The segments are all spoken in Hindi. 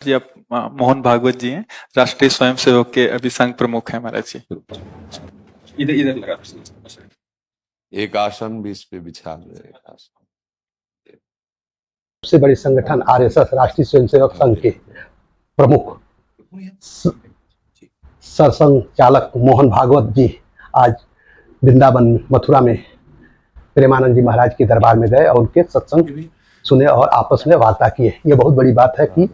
जी आप मोहन भागवत जी हैं, राष्ट्रीय स्वयंसेवक के अभी संघ प्रमुख हैं महाराज जी। इधर इधर लगा एक आसन भी इस पे बिछा दो। सबसे बड़े संगठन आरएसएस राष्ट्रीय स्वयंसेवक संघ के प्रमुख सरसंघ चालक मोहन भागवत जी आज वृंदावन मथुरा में प्रेमानंद जी महाराज के दरबार में गए और उनके सत्संग सुने और आपस में वार्ता किए। ये बहुत बड़ी बात है कि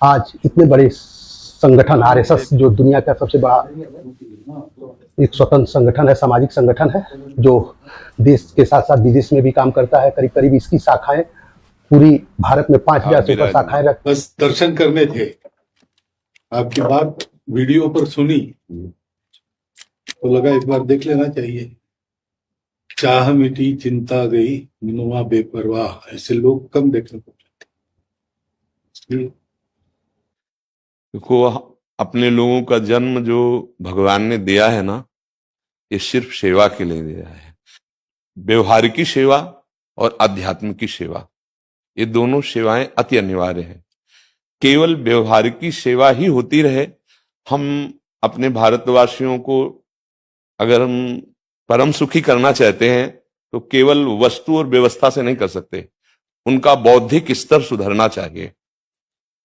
आज इतने बड़े संगठन आरएसएस, जो दुनिया का सबसे बड़ा एक स्वतंत्र संगठन है, सामाजिक संगठन है, जो देश के साथ साथ विदेश में भी काम करता है। करीब करीब इसकी शाखाएं पूरी भारत में 5000 से ऊपर शाखाएं रख। बस दर्शन करने थे, आपकी बात वीडियो पर सुनी तो लगा एक बार देख लेना चाहिए। चाह मिटी चिंता गई मनुआ बेपरवाह, ऐसे लोग कम देखने को मिलते। देखो, अपने लोगों का जन्म जो भगवान ने दिया है ना, ये सिर्फ सेवा के लिए दिया है। व्यवहारिकी सेवा और आध्यात्म की सेवा, ये दोनों सेवाएं अति अनिवार्य है। केवल व्यवहारिकी सेवा ही होती रहे, हम अपने भारतवासियों को अगर हम परम सुखी करना चाहते हैं तो केवल वस्तु और व्यवस्था से नहीं कर सकते, उनका बौद्धिक स्तर सुधरना चाहिए।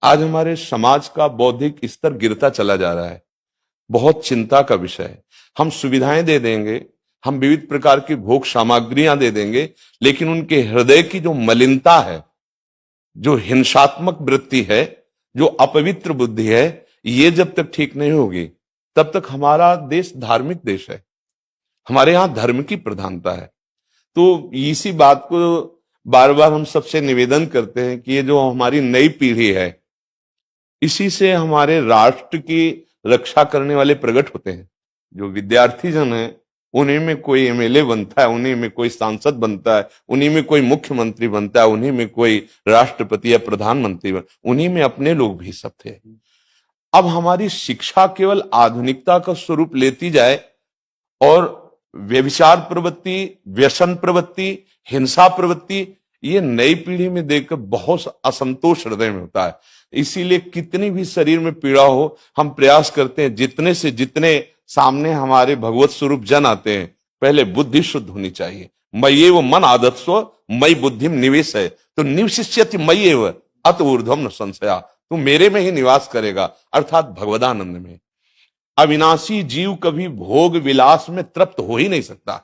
आज हमारे समाज का बौद्धिक स्तर गिरता चला जा रहा है, बहुत चिंता का विषय है। हम सुविधाएं दे देंगे, हम विविध प्रकार की भोग सामग्रियां दे देंगे, लेकिन उनके हृदय की जो मलिनता है, जो हिंसात्मक वृत्ति है, जो अपवित्र बुद्धि है, ये जब तक ठीक नहीं होगी तब तक हमारा देश धार्मिक देश है, हमारे यहां धर्म की प्रधानता है। तो इसी बात को बार बार हम सबसे निवेदन करते हैं कि ये जो हमारी नई पीढ़ी है, इसी से हमारे राष्ट्र की रक्षा करने वाले प्रकट होते हैं। जो विद्यार्थी जन है, उन्हीं में कोई एमएलए बनता है, उन्हीं में कोई सांसद बनता है, उन्हीं में कोई मुख्यमंत्री बनता है, उन्हीं में कोई राष्ट्रपति या प्रधानमंत्री उन्हीं में अपने लोग भी सब थे। अब हमारी शिक्षा केवल आधुनिकता का स्वरूप लेती जाए और व्यभिचार प्रवृत्ति, व्यसन प्रवृत्ति, हिंसा प्रवृत्ति, ये नई पीढ़ी में देखकर बहुत असंतोष हृदय में होता है। इसीलिए कितनी भी शरीर में पीड़ा हो, हम प्रयास करते हैं जितने से जितने सामने हमारे भगवत स्वरूप जन आते हैं, पहले बुद्धि शुद्ध होनी चाहिए। मय्ये वो मन आदत्स्व मयि बुद्धिम निवेश है, तो निवशिष्यति मय्ये व अत ऊर्ध्वम न संशया, तू मेरे में ही निवास करेगा, अर्थात भगवदानंद में। अविनाशी जीव कभी भोग विलास में तृप्त हो ही नहीं सकता।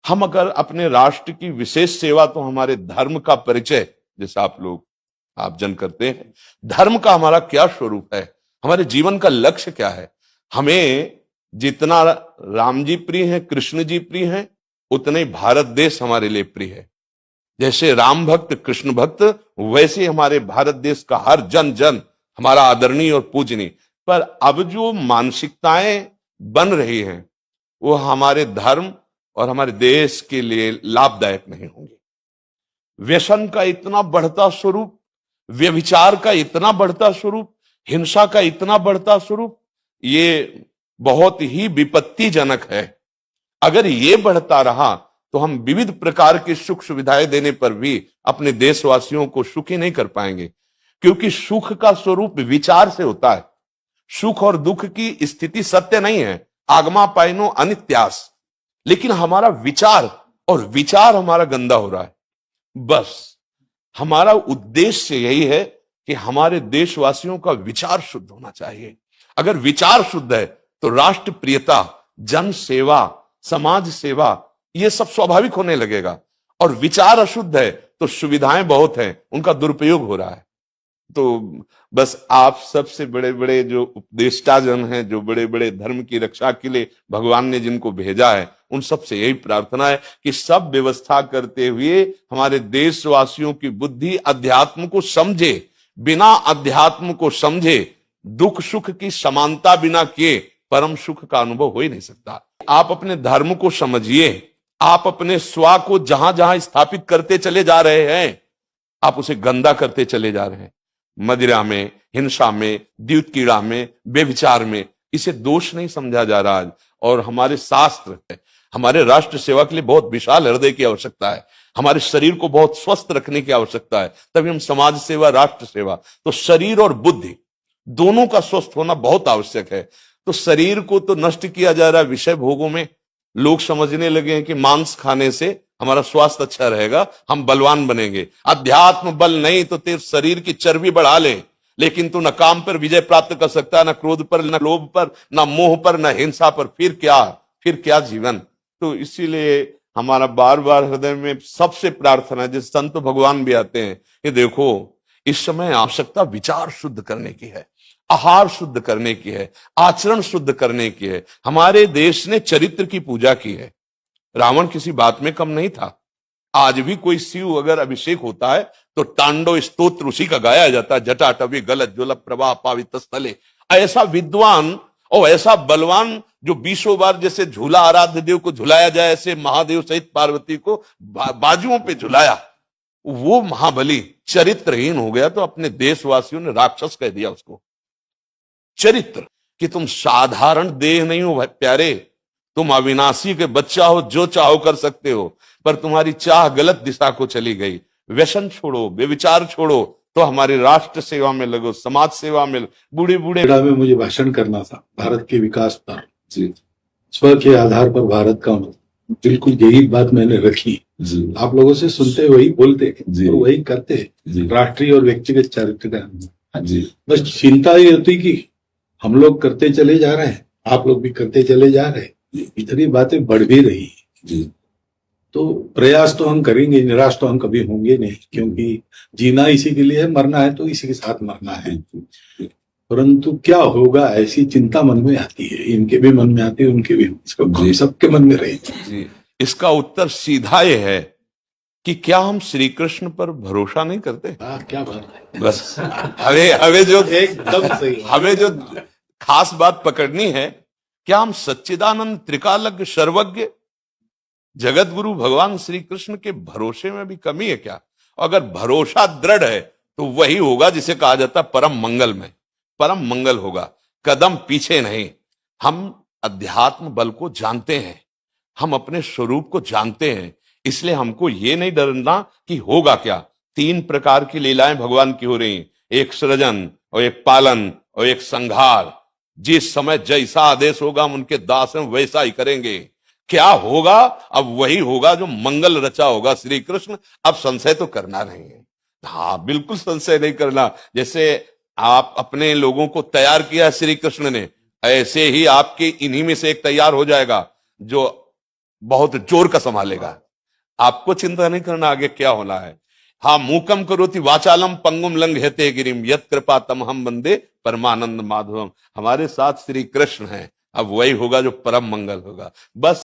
हम अगर अपने राष्ट्र की विशेष सेवा, तो हमारे धर्म का परिचय, जैसे आप जन करते हैं, धर्म का हमारा क्या स्वरूप है, हमारे जीवन का लक्ष्य क्या है। हमें जितना राम जी प्रिय हैं, कृष्ण जी प्रिय हैं, उतने ही भारत देश हमारे लिए प्रिय है। जैसे राम भक्त, कृष्ण भक्त, वैसे हमारे भारत देश का हर जन जन हमारा आदरणीय और पूजनीय। पर अब जो मानसिकताएं बन रही हैं, वो हमारे धर्म और हमारे देश के लिए लाभदायक नहीं होंगी। व्यसन का इतना बढ़ता स्वरूप, व्यभिचार का इतना बढ़ता स्वरूप, हिंसा का इतना बढ़ता स्वरूप, ये बहुत ही विपत्तिजनक है। अगर ये बढ़ता रहा तो हम विविध प्रकार की सुख सुविधाएं देने पर भी अपने देशवासियों को सुखी नहीं कर पाएंगे, क्योंकि सुख का स्वरूप विचार से होता है। सुख और दुख की स्थिति सत्य नहीं है, आगमा पाइनो अनित्यास, लेकिन हमारा विचार और विचार हमारा गंदा हो रहा है। बस हमारा उद्देश्य यही है कि हमारे देशवासियों का विचार शुद्ध होना चाहिए। अगर विचार शुद्ध है तो राष्ट्र प्रियता, जन सेवा, समाज सेवा, ये सब स्वाभाविक होने लगेगा। और विचार अशुद्ध है तो सुविधाएं बहुत हैं, उनका दुरुपयोग हो रहा है। तो बस आप सबसे बड़े बड़े जो उपदेष्टा जन हैं, जो बड़े बड़े धर्म की रक्षा के लिए भगवान ने जिनको भेजा है, उन सबसे यही प्रार्थना है कि सब व्यवस्था करते हुए हमारे देशवासियों की बुद्धि अध्यात्म को समझे। बिना अध्यात्म को समझे दुख सुख की समानता बिना किए परम सुख का अनुभव हो ही नहीं सकता। आप अपने धर्म को समझिए, आप अपने स्व को जहां जहां स्थापित करते चले जा रहे हैं, आप उसे गंदा करते चले जा रहे हैं। मदिरा में, हिंसा में, द्यूत कीड़ा में, बेविचार में, इसे दोष नहीं समझा जा रहा आज। और हमारे शास्त्र है, हमारे राष्ट्र सेवा के लिए बहुत विशाल हृदय की आवश्यकता है। हमारे शरीर को बहुत स्वस्थ रखने की आवश्यकता है, तभी हम समाज सेवा, राष्ट्र सेवा। तो शरीर और बुद्धि दोनों का स्वस्थ होना बहुत आवश्यक है। तो शरीर को तो नष्ट किया जा रहा है विषय भोगों में। लोग समझने लगे हैं कि मांस खाने से हमारा स्वास्थ्य अच्छा रहेगा, हम बलवान बनेंगे। अध्यात्म बल नहीं तो तेरे शरीर की चर्बी बढ़ा ले, लेकिन तू न काम पर विजय प्राप्त कर सकता, न क्रोध पर, न लोभ पर, न मोह पर, न हिंसा पर। फिर क्या जीवन। तो इसीलिए हमारा बार बार हृदय में सबसे प्रार्थना है, जिस संत भगवान भी आते हैं कि देखो इस समय आवश्यकता विचार शुद्ध करने की है, आहार शुद्ध करने की है, आचरण शुद्ध करने की है। हमारे देश ने चरित्र की पूजा की है। रावण किसी बात में कम नहीं था। आज भी कोई शिव अगर अभिषेक होता है तो तांडव स्तोत्र उसी का गाया जाता है, जटाटवी गलत ज्वल प्रवाह पावित स्थले। ऐसा विद्वान और ऐसा बलवान जो 20 बार जैसे झूला आराध्य देव को झुलाया जाए, ऐसे महादेव सहित पार्वती को बाजुओं पे झुलाया, वो महाबली चरित्रहीन हो गया तो अपने देशवासियों ने राक्षस कह दिया उसको। चरित्र कि तुम साधारण देह नहीं हो प्यारे, तुम अविनाशी के बच्चा हो, जो चाहो कर सकते हो, पर तुम्हारी चाह गलत दिशा को चली गई। व्यसन छोड़ो, बेविचार छोड़ो, तो हमारी राष्ट्र सेवा में लगो, समाज सेवा में। बूढ़े बूढ़े में मुझे भाषण करना था भारत के विकास पर, स्व के आधार पर भारत का, बिल्कुल यही बात मैंने रखी। आप लोगों से सुनते वही बोलते और वही करते, राष्ट्रीय और व्यक्तिगत चरित्र का। बस चिंता ये होती कि हम लोग करते चले जा रहे हैं, आप लोग भी करते चले जा रहे हैं, इतनी बातें बढ़ भी रही। तो प्रयास तो हम करेंगे, निराश तो हम कभी होंगे नहीं, क्योंकि जीना इसी के लिए है, मरना है तो इसी के साथ मरना है। परंतु क्या होगा ऐसी चिंता मन में आती है, इनके भी मन में आती है, उनके भी, सबके मन में रहेगी। इसका उत्तर सीधा ये है कि क्या हम श्री कृष्ण पर भरोसा नहीं करते? क्या बात है। बस हमें जो एकदम सही, हमें जो खास बात पकड़नी है, क्या हम सच्चिदानंद त्रिकालज्ञ सर्वज्ञ जगत गुरु भगवान श्री कृष्ण के भरोसे में भी कमी है क्या? अगर भरोसा दृढ़ है तो वही होगा जिसे कहा जाता है परम मंगल में। परम मंगल होगा, कदम पीछे नहीं। हम अध्यात्म बल को जानते हैं, हम अपने स्वरूप को जानते हैं, इसलिए हमको ये नहीं डरना कि होगा क्या। 3 प्रकार की लीलाएं भगवान की हो रही, एक सृजन और एक पालन और एक संहार। जिस समय जैसा आदेश होगा हम उनके दास हैं, वैसा ही करेंगे। क्या होगा? अब वही होगा जो मंगल रचा होगा श्री कृष्ण। अब संशय तो करना नहीं है। हाँ, बिल्कुल संशय नहीं करना। जैसे आप अपने लोगों को तैयार किया श्री कृष्ण ने, ऐसे ही आपके इन्हीं में से एक तैयार हो जाएगा जो बहुत जोर का संभालेगा। आपको चिंता नहीं करना आगे क्या होना है। हाँ, मूकम करोति वाचालम पंगुम लंघयते गिरिम यत् कृपा तमहम वंदे परमानंद माधवम। हमारे साथ श्री कृष्ण हैं, अब वही होगा जो परम मंगल होगा। बस